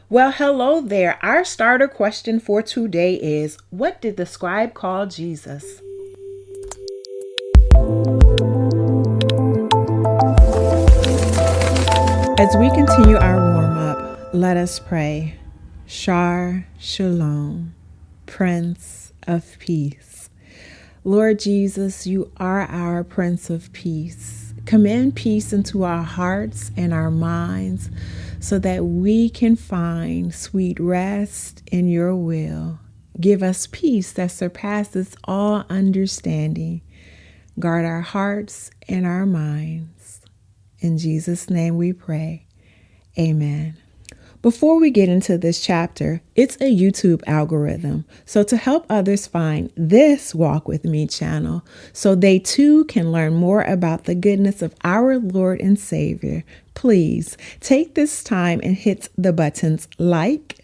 Well, hello there. Our starter question for today is, what did the scribe call Jesus? As we continue our warm-up, let us pray. Shar Shalom, Prince of Peace. Lord Jesus, you are our Prince of Peace. Command peace into our hearts and our minds so that we can find sweet rest in your will. Give us peace that surpasses all understanding. Guard our hearts and our minds. In Jesus' name we pray. Amen. Before we get into this chapter, it's a YouTube algorithm. So to help others find this Walk With Me channel, so they too can learn more about the goodness of our Lord and Savior, please take this time and hit the buttons like,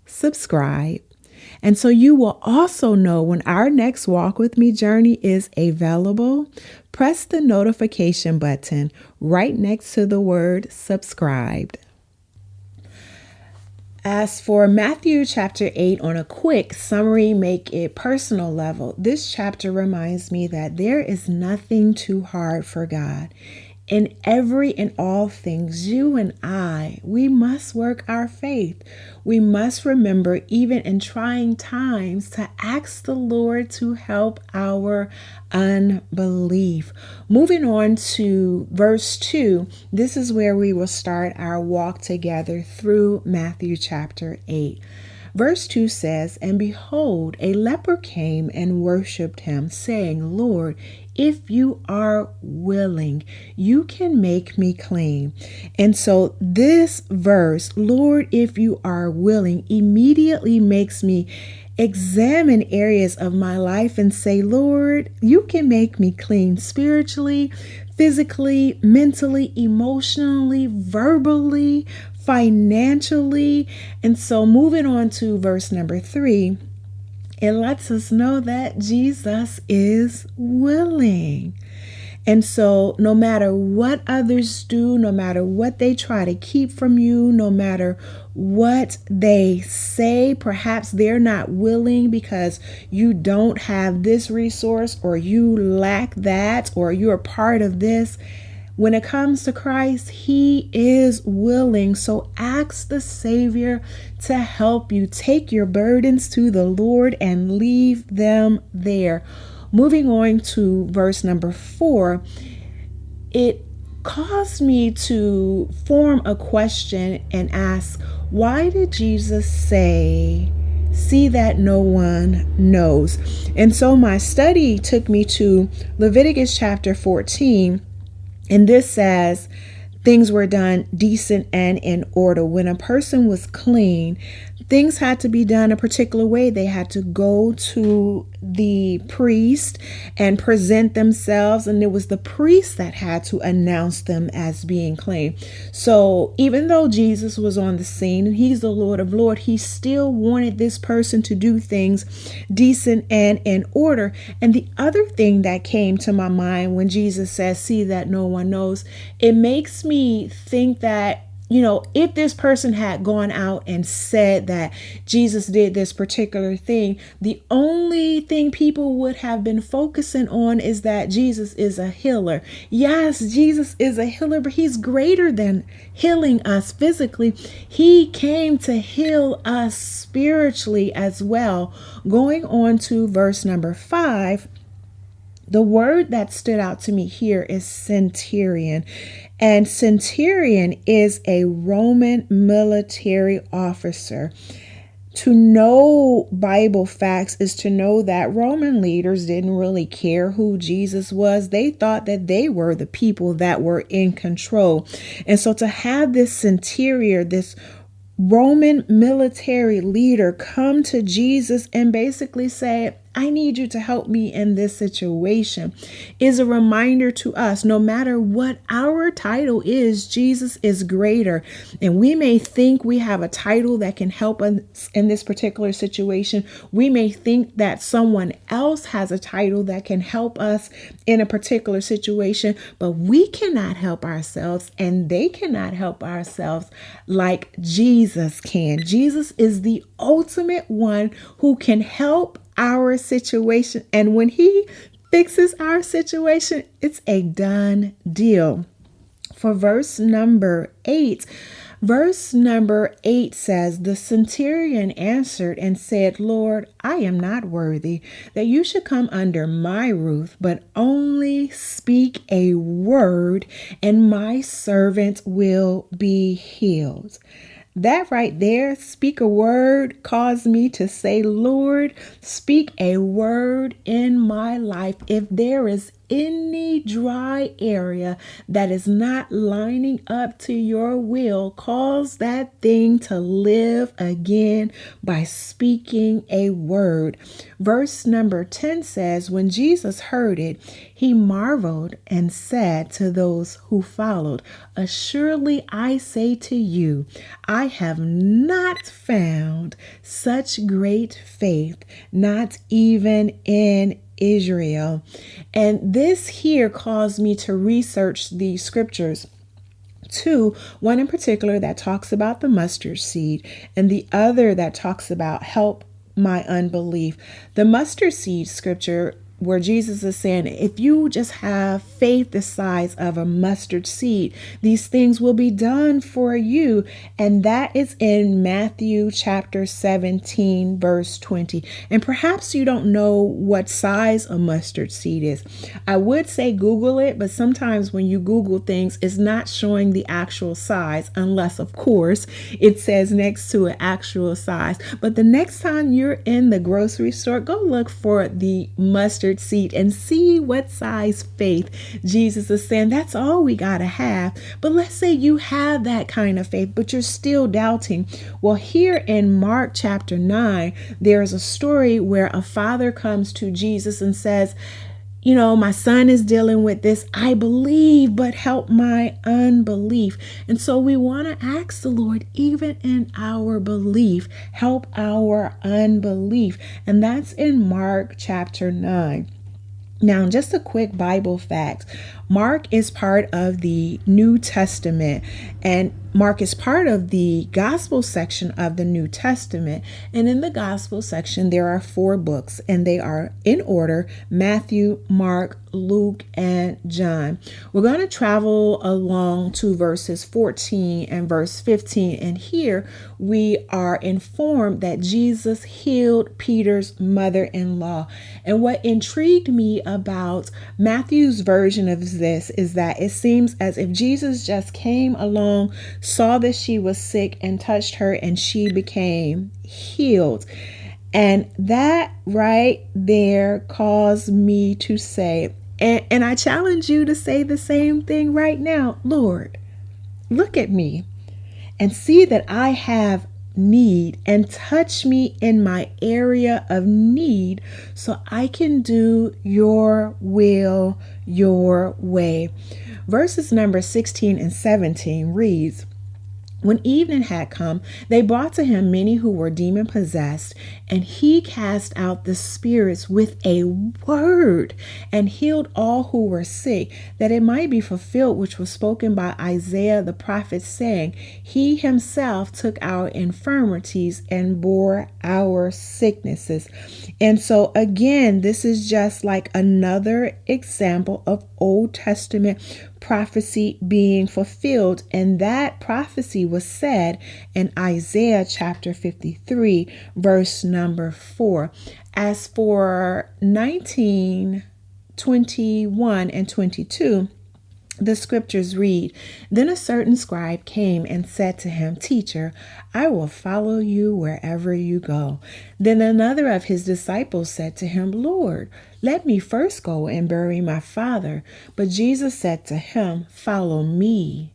subscribe, and so you will also know when our next Walk With Me journey is available. Press the notification button right next to the word subscribed. As for Matthew chapter 8, on a quick summary, make it personal level, this chapter reminds me that there is nothing too hard for God. In every and all things, you and we must work our faith. We must remember, even in trying times, to ask the Lord to help our unbelief. Moving on to verse 2, this is where we will start our walk together through Matthew chapter 8. Verse 2 says, "And behold, a leper came and worshipped him, saying, Lord, if you are willing, you can make me clean." And so this verse, Lord, if you are willing, immediately makes me examine areas of my life and say, Lord, you can make me clean spiritually, physically, mentally, emotionally, verbally, financially. And so moving on to verse number 3, it lets us know that Jesus is willing. And so no matter what others do, no matter what they try to keep from you, no matter what they say, perhaps they're not willing because you don't have this resource or you lack that or you're part of this. When it comes to Christ, he is willing. So ask the Savior to help you. Take your burdens to the Lord and leave them there. Moving on to verse number 4, it caused me to form a question and ask, why did Jesus say, "See that no one knows"? And so my study took me to Leviticus chapter 14. And this says, things were done decent and in order. When a person was clean, things had to be done a particular way. They had to go to the priest and present themselves, and it was the priest that had to announce them as being clean. So even though Jesus was on the scene and he's the Lord of Lords, he still wanted this person to do things decent and in order. And the other thing that came to my mind when Jesus says, "See that no one knows," it makes me think that, if this person had gone out and said that Jesus did this particular thing, the only thing people would have been focusing on is that Jesus is a healer. Yes, Jesus is a healer, but he's greater than healing us physically. He came to heal us spiritually as well. Going on to verse number 5, the word that stood out to me here is centurion. And centurion is a Roman military officer. To know Bible facts is to know that Roman leaders didn't really care who Jesus was. They thought that they were the people that were in control. And so to have this centurion, this Roman military leader, come to Jesus and basically say, I need you to help me in this situation, is a reminder to us, no matter what our title is, Jesus is greater. And we may think we have a title that can help us in this particular situation. We may think that someone else has a title that can help us in a particular situation, but we cannot help ourselves, and they cannot help ourselves like Jesus can. Jesus is the ultimate one who can help our situation. And when he fixes our situation, it's a done deal. For verse number 8 says, the centurion answered and said, Lord, I am not worthy that you should come under my roof, but only speak a word and my servant will be healed. That right there, speak a word, caused me to say, Lord, speak a word in my life. If there is any dry area that is not lining up to your will, cause that thing to live again by speaking a word. Verse number 10 says, when Jesus heard it, he marveled and said to those who followed, assuredly I say to you, I have not found such great faith, not even in Israel. And this here caused me to research the scriptures. Two, one in particular that talks about the mustard seed, and the other that talks about help my unbelief. The mustard seed scripture, where Jesus is saying, if you just have faith the size of a mustard seed, these things will be done for you. And that is in Matthew chapter 17, verse 20. And perhaps you don't know what size a mustard seed is. I would say Google it, but sometimes when you Google things, it's not showing the actual size, unless, of course, it says next to an actual size. But the next time you're in the grocery store, go look for the mustard seed and see what size faith Jesus is saying. That's all we got to have. But let's say you have that kind of faith, but you're still doubting. Well, here in Mark chapter 9, there is a story where a father comes to Jesus and says, you know, my son is dealing with this. I believe, but help my unbelief. And so we want to ask the Lord, even in our belief, help our unbelief. And that's in Mark chapter 9. Now, just a quick Bible fact. Mark is part of the New Testament, and Mark is part of the gospel section of the New Testament. And in the gospel section, there are 4 books, and they are in order: Matthew, Mark, Luke, and John. We're going to travel along to verses 14 and verse 15. And here we are informed that Jesus healed Peter's mother-in-law. And what intrigued me about Matthew's version of this is that it seems as if Jesus just came along, saw that she was sick, and touched her, and she became healed. And that right there caused me to say, and I challenge you to say the same thing right now. Lord, look at me and see that I have need, and touch me in my area of need so I can do your will, your way. Verses number 16 and 17 reads, when evening had come, they brought to him many who were demon possessed, and he cast out the spirits with a word and healed all who were sick, that it might be fulfilled which was spoken by Isaiah the prophet, saying, he himself took our infirmities and bore our sicknesses. And so again, this is just like another example of Old Testament prophecy being fulfilled. And that prophecy was said in Isaiah chapter 53, verse number 4. As for 19, 21, and 22, the scriptures read, then a certain scribe came and said to him, Teacher, I will follow you wherever you go. Then another of his disciples said to him, Lord, let me first go and bury my father. But Jesus said to him, follow me,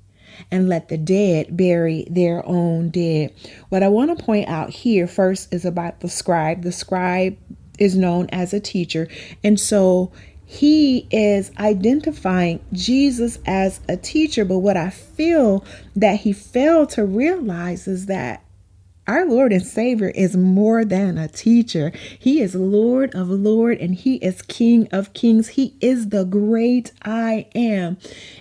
and let the dead bury their own dead. What I want to point out here first is about the scribe. The scribe is known as a teacher. And so he is identifying Jesus as a teacher. But what I feel that he failed to realize is that our Lord and Savior is more than a teacher. He is Lord of Lords and he is King of Kings. He is the great I am.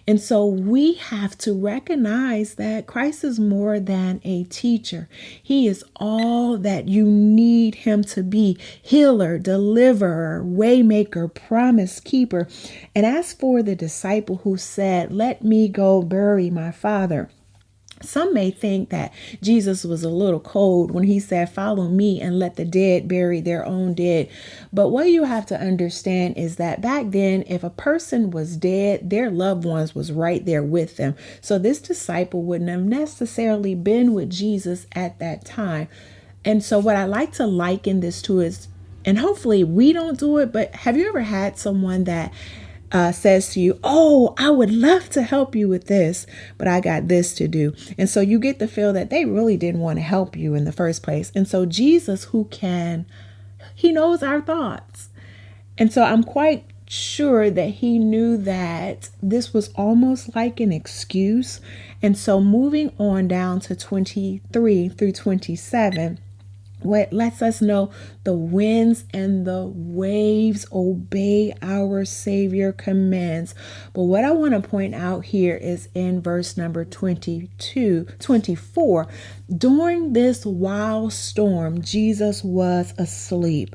And so we have to recognize that Christ is more than a teacher. He is all that you need him to be: healer, deliverer, waymaker, promise keeper. And as for the disciple who said, "Let me go bury my father," some may think that Jesus was a little cold when he said, "Follow me and let the dead bury their own dead." But what you have to understand is that back then, if a person was dead, their loved ones was right there with them. So this disciple wouldn't have necessarily been with Jesus at that time. And so what I like to liken this to is, and hopefully we don't do it, but have you ever had someone that says to you, "Oh, I would love to help you with this, but I got this to do." And so you get the feel that they really didn't want to help you in the first place. And so Jesus, he knows our thoughts. And so I'm quite sure that he knew that this was almost like an excuse. And so moving on down to 23 through 27, what lets us know the winds and the waves obey our Savior commands. But what I want to point out here is in verse number 24. During this wild storm, Jesus was asleep.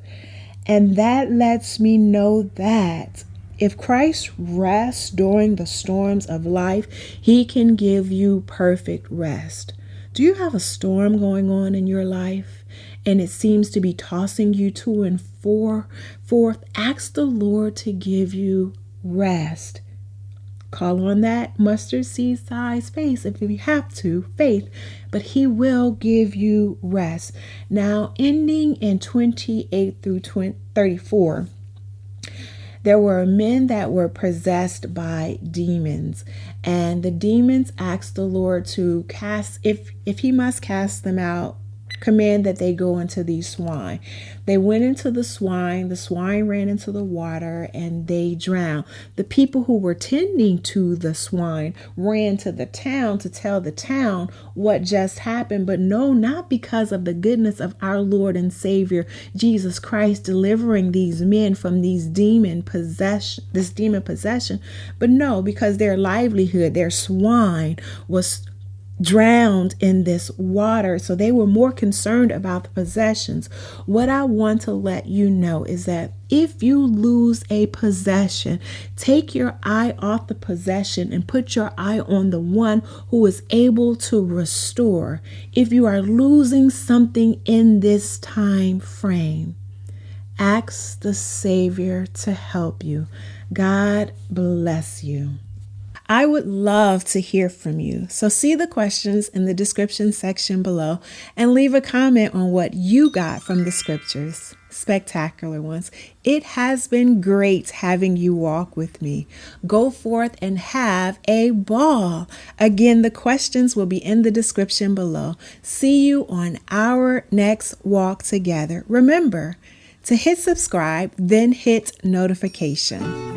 And that lets me know that if Christ rests during the storms of life, he can give you perfect rest. Do you have a storm going on in your life and it seems to be tossing you to and forth? Ask the Lord to give you rest. Call on that mustard seed size faith if you have to, but he will give you rest. Now, ending in 28 through 34, there were men that were possessed by demons, and the demons asked the Lord to cast, if he must cast them out, command that they go into these swine. They went into the swine ran into the water, and they drowned. The people who were tending to the swine ran to the town to tell the town what just happened, but no, not because of the goodness of our Lord and Savior Jesus Christ delivering these men from this demon possession, but no, because their livelihood, their swine, was drowned in this water. So they were more concerned about the possessions. What I want to let you know is that if you lose a possession, take your eye off the possession and put your eye on the one who is able to restore. If you are losing something in this time frame, ask the Savior to help you. God bless you. I would love to hear from you. So see the questions in the description section below and leave a comment on what you got from the scriptures. Spectacular ones. It has been great having you walk with me. Go forth and have a ball. Again, the questions will be in the description below. See you on our next walk together. Remember to hit subscribe, then hit notification.